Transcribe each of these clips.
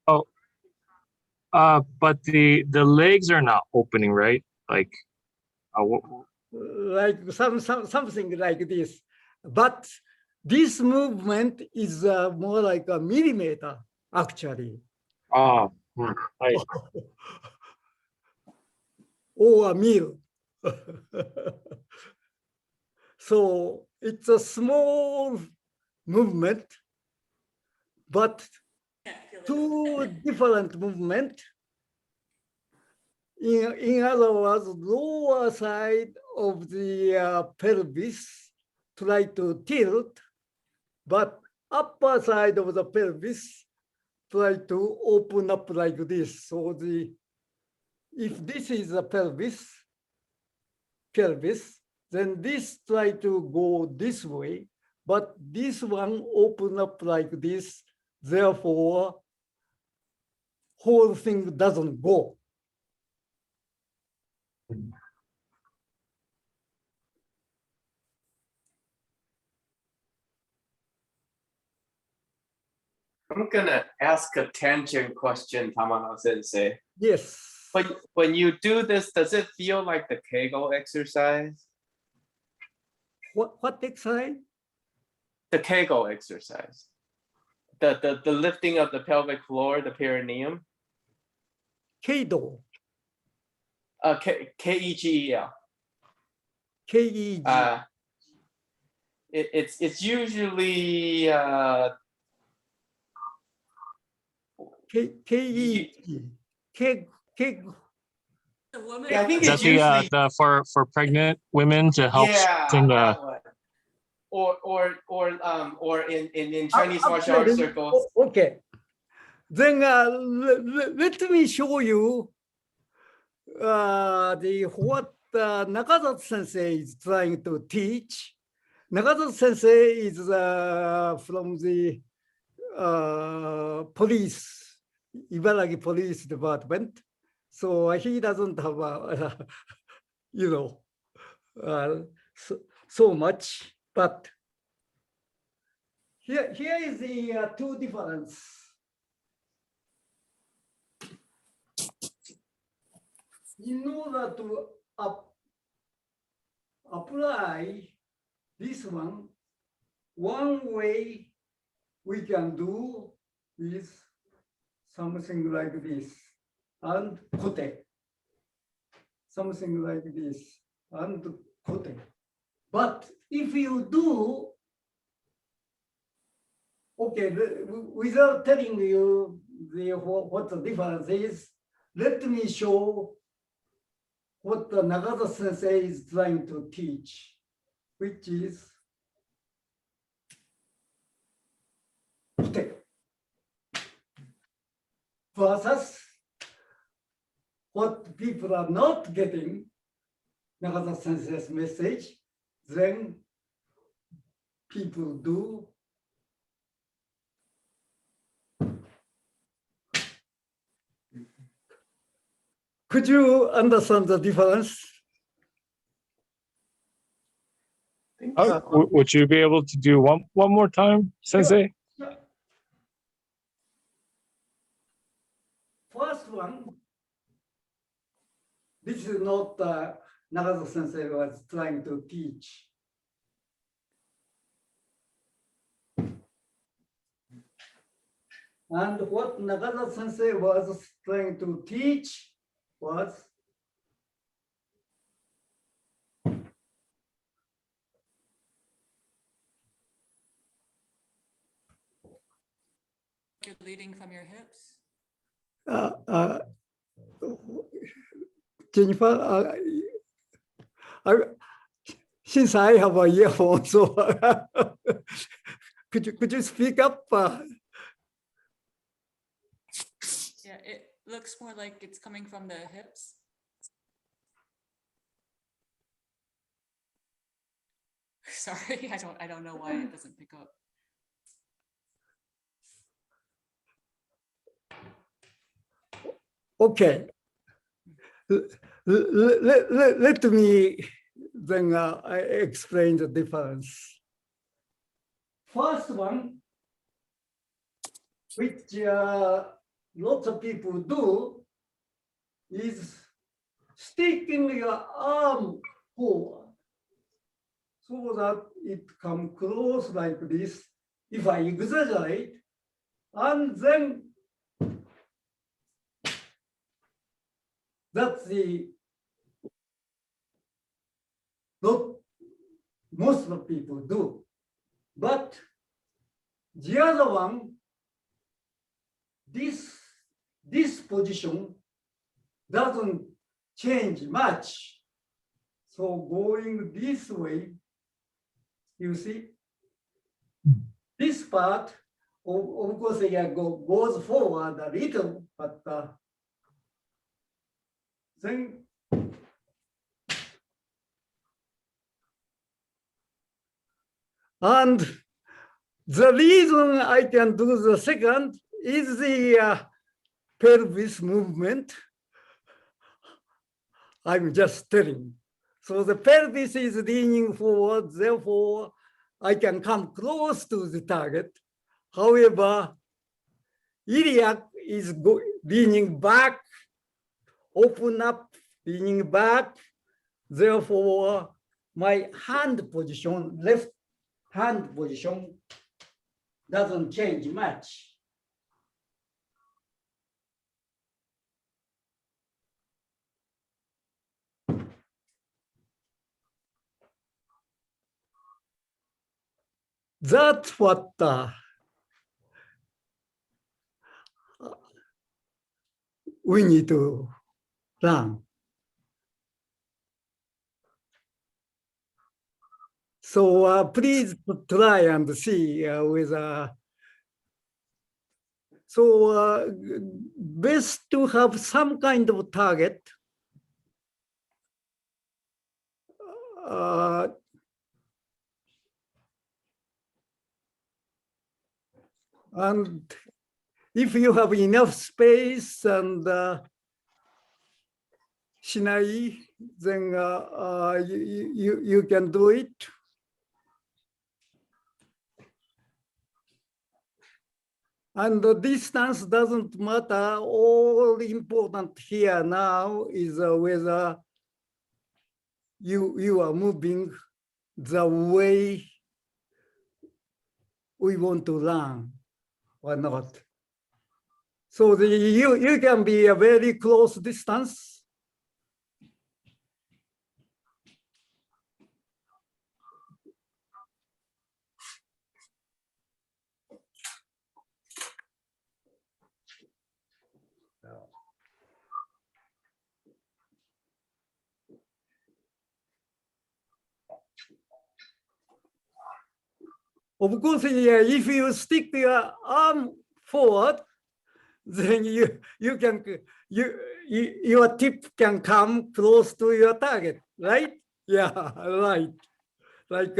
Oh, but the legs are not opening, right? Like, like something like this. But this movement is more like a millimeter, actually. I Or a mil. So it's a small movement, but two different movements. In other words, lower side of the pelvis try to tilt, but upper side of the pelvis try to open up like this. So if this is a pelvis, then this try to go this way, but this one open up like this. Therefore, whole thing doesn't go. I'm gonna ask a tangent question, Tamano Sensei. Yes. But when you do this, does it feel like the Kegel exercise? What exercise? The Kegel exercise. The lifting of the pelvic floor, the perineum. Keido. Kegel. Keg. It's usually Keg. Yeah, I think is it's that usually the for pregnant women to help strengthen the. Or in Chinese martial arts circles. Okay. Then let me show you what Nakazato Sensei is trying to teach. Nakazato Sensei is from the police, Ibaraki Police Department. So he doesn't have, so much. But here is the two difference. In order to apply this one way we can do is something like this, and Kote. Something like this, and Kote. But if you do, okay, without telling you what the difference is, let me show what the Nakazato Sensei is trying to teach, which is Kote versus what people are not getting, Nakazato Sensei's message, then people do. Could you understand the difference? Would you be able to do one more time, Sensei? Sure. First one, this is not Nakazato Sensei was trying to teach. And what Nakazato Sensei was trying to teach was you're leading from your hips. Jennifer, since I have a earphone, so could you speak up? Yeah, it looks more like it's coming from the hips. Sorry, I don't know why it doesn't pick up. Okay. Let me then I explain the difference. First one, which lots of people do is sticking your arm forward so that it come close like this. If I exaggerate, and then that's the not most of people do. But the other one, this position doesn't change much. So going this way, you see, this part, of course, it goes forward a little, but then and the reason I can do the second is the pelvis movement. I'm just telling. So the pelvis is leaning forward, therefore I can come close to the target. However, iliac is leaning back, open up, leaning back. Therefore, my hand position, left hand position, doesn't change much. That's what we need to learn. So please try and see with best to have some kind of target. And if you have enough space and shinai, then you can do it. And the distance doesn't matter. All important here now is whether you are moving the way we want to learn or not. So you can be a very close distance. Of course, if you stick your arm forward, then your tip can come close to your target, right? Yeah, right. Like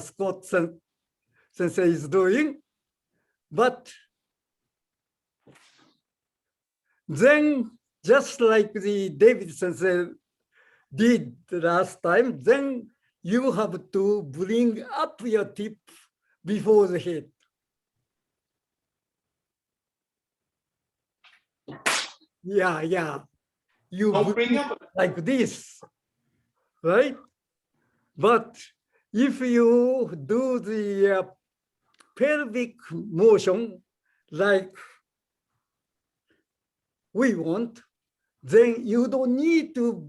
Scott Sensei is doing. But then, just like the David Sensei did last time, then you have to bring up your tip before the head. Yeah. You bring up like this, right? But if you do the pelvic motion like we want, then you don't need to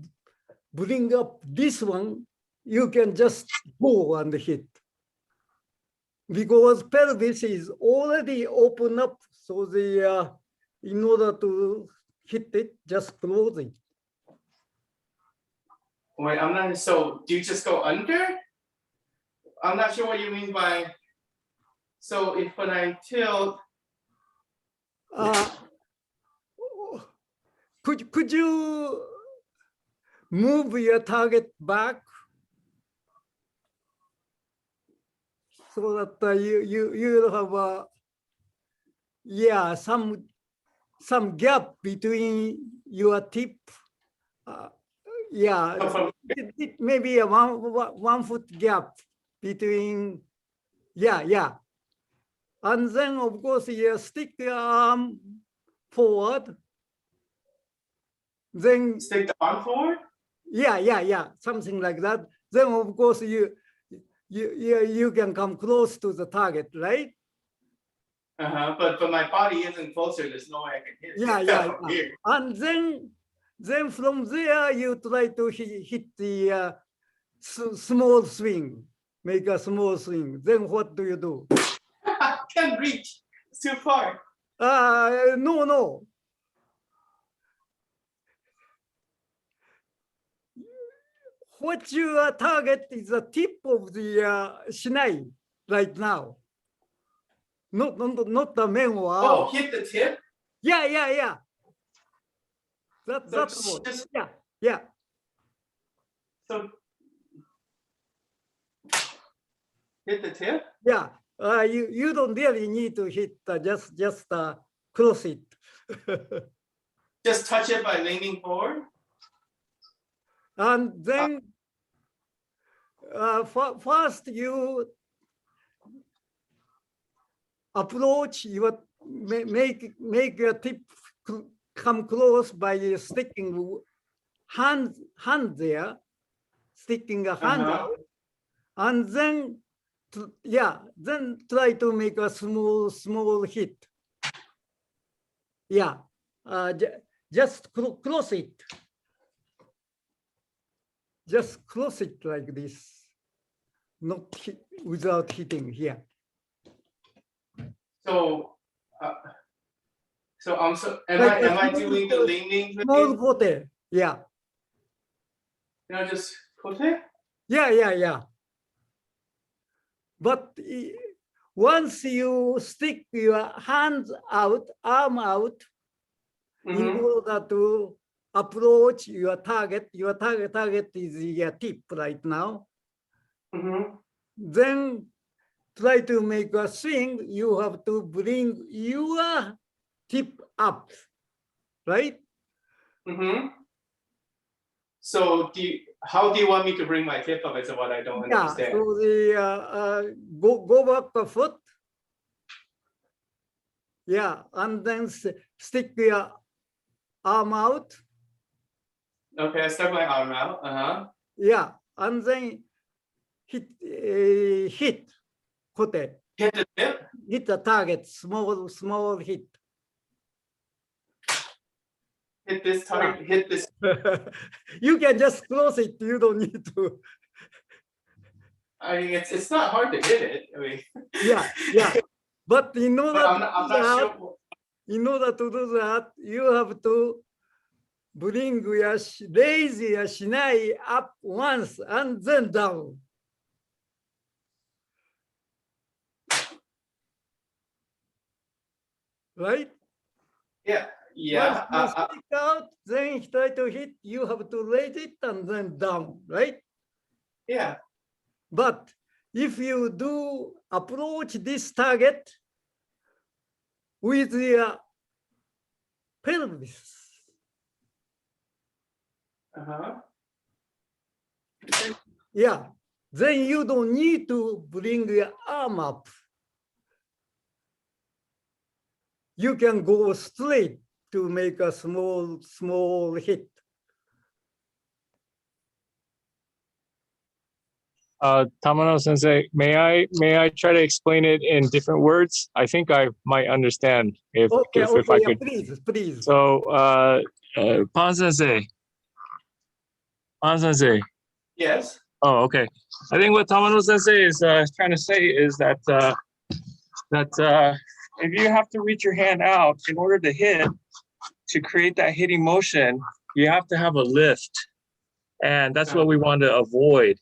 bring up this one. You can just go and hit. Because pelvis is already open up, so in order to hit it, just close it. Wait, I'm not, so do you just go under? I'm not sure what you mean by, so if when I tilt. Could you move your target back so that you have some gap between your tip? Maybe a one foot gap between, yeah. And then of course you stick your arm forward. Then Stick the arm forward? yeah, something like that. Then of course you can come close to the target, right? But my body isn't closer. There's no way I can hit it. Yeah. Here. And then from there you try to hit the small swing, make a small swing. Then what do you do? I can't reach. It's too far. No. What your target is the tip of the shinai right now. Not the main one. Oh, hit the tip? Yeah. That's So what. just- Yeah. So hit the tip? Yeah. You don't really need to hit just cross it. Just touch it by leaning forward? And then first you approach your make your tip come close by sticking hand there, sticking a hand out, and then then try to make a small hit. Yeah, just close it. Just close it like this, not without hitting here. So am I doing the leaning Small thing? Kote, yeah. Just Kote? Yeah. But once you stick your hands out, arm out, in order to approach your target is your tip right now. Then try to make a swing, you have to bring your tip up, right? So how do you want me to bring my tip up? Is what I don't understand. So the go back a foot. Yeah, and then stick your arm out. Okay, I stuck my arm out. Yeah, and then hit Kote. Hit the tip? Hit the target, small hit. Hit this target, hit this. You can just close it, you don't need to. I mean, it's not hard to hit it. I mean, Yeah. But in order I'm not sure. in order to do that, you have to bring your raise your shinai up once and then down. Right? Yeah. Once you stick out, then try to hit, you have to raise it and then down, right? Yeah. But if you do approach this target with your pelvis, yeah, then you don't need to bring your arm up. You can go straight to make a small hit. Tamano Sensei, may I try to explain it in different words? I think I might understand if I could. Please. So, Pan Sensei. Yes. Oh, okay. I think what Tamano Sensei is trying to say is that if you have to reach your hand out in order to hit, to create that hitting motion, you have to have a lift, and that's what we want to avoid.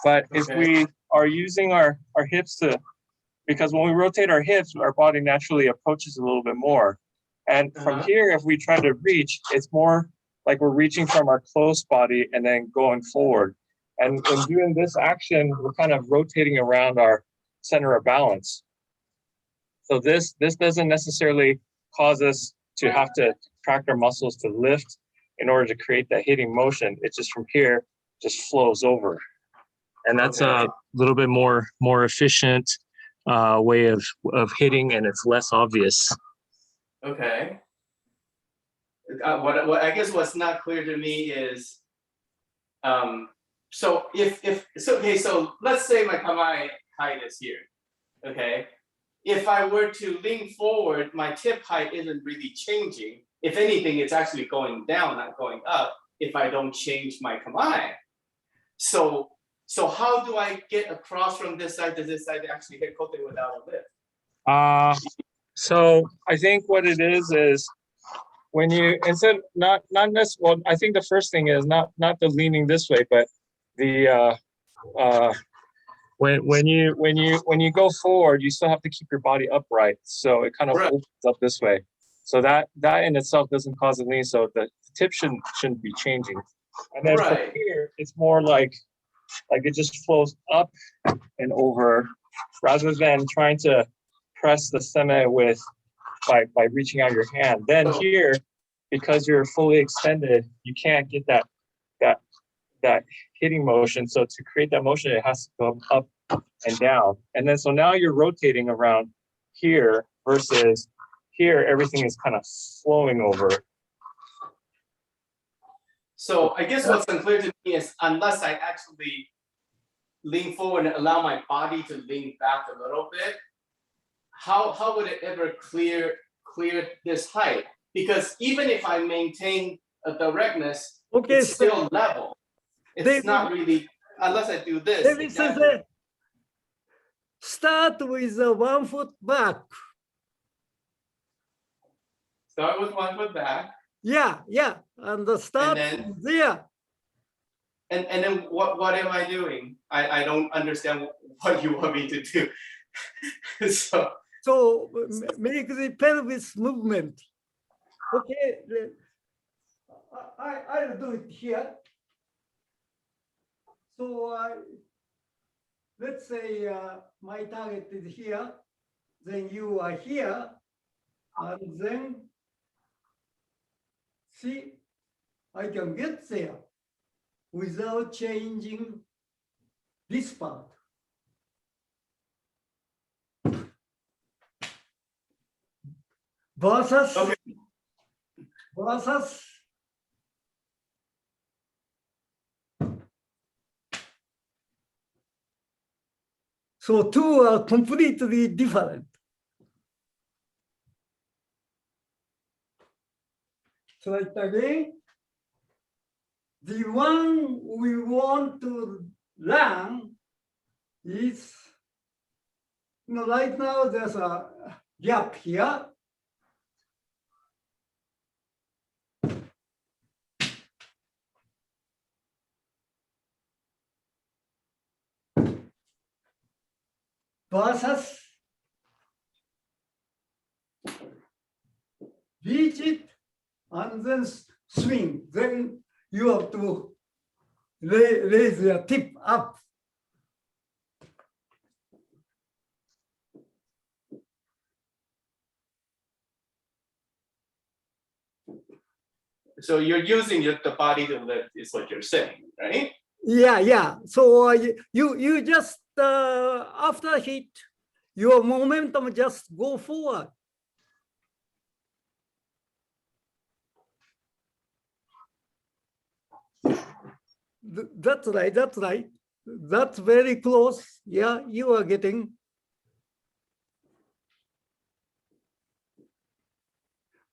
But if we are using our hips because when we rotate our hips, our body naturally approaches a little bit more. And from here, if we try to reach, it's more like we're reaching from our close body and then going forward. And in doing this action, we're kind of rotating around our center of balance. So this doesn't necessarily cause us to have to contract our muscles to lift in order to create that hitting motion. It's just from here, just flows over. And that's a little bit more efficient way of hitting, and it's less obvious. Okay. what I guess what's not clear to me is, so so let's say my kamae height is here, okay? If I were to lean forward, my tip height isn't really changing. If anything, it's actually going down, not going up, if I don't change my kamae. So how do I get across from this side to this side to actually hit kote without a lift? So I think what it is when you instead not necessarily, well, I think the first thing is not the leaning this way, but the when you go forward, you still have to keep your body upright. So it kind of opens up this way. So that in itself doesn't cause a lean. So the tip shouldn't be changing. And then from here, it's more like it just flows up and over, rather than trying to press the seme by reaching out your hand. Then here, because you're fully extended, you can't get that hitting motion. So to create that motion, it has to go up and down. And then so now you're rotating around here versus here, everything is kind of flowing over. So I guess what's unclear to me is, unless I actually lean forward and allow my body to lean back a little bit, how would it ever clear this height? Because even if I maintain a directness, it's still level. It's not really, unless I do this. Exactly. Start with 1 foot back. Start with 1 foot back. Yeah, and start then, there. And then what am I doing? I don't understand what you want me to do. So make the pelvis movement. Okay, I'll do it here. So let's say my target is here, then you are here, and then see, I can get there without changing this part. Versus. So two are completely different. So again, the one we want to learn is, right now there's a gap here. Versus reach it and then swing. Then you have to raise your tip up. So you're using the body to lift, is what you're saying, right? Yeah. So you just after hit, your momentum just go forward. That's right. That's very close. Yeah, you are getting.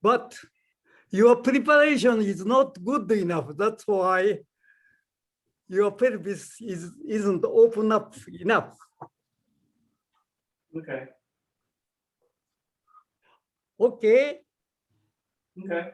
But your preparation is not good enough. That's why your pelvis isn't open up enough. Okay. Okay. Okay.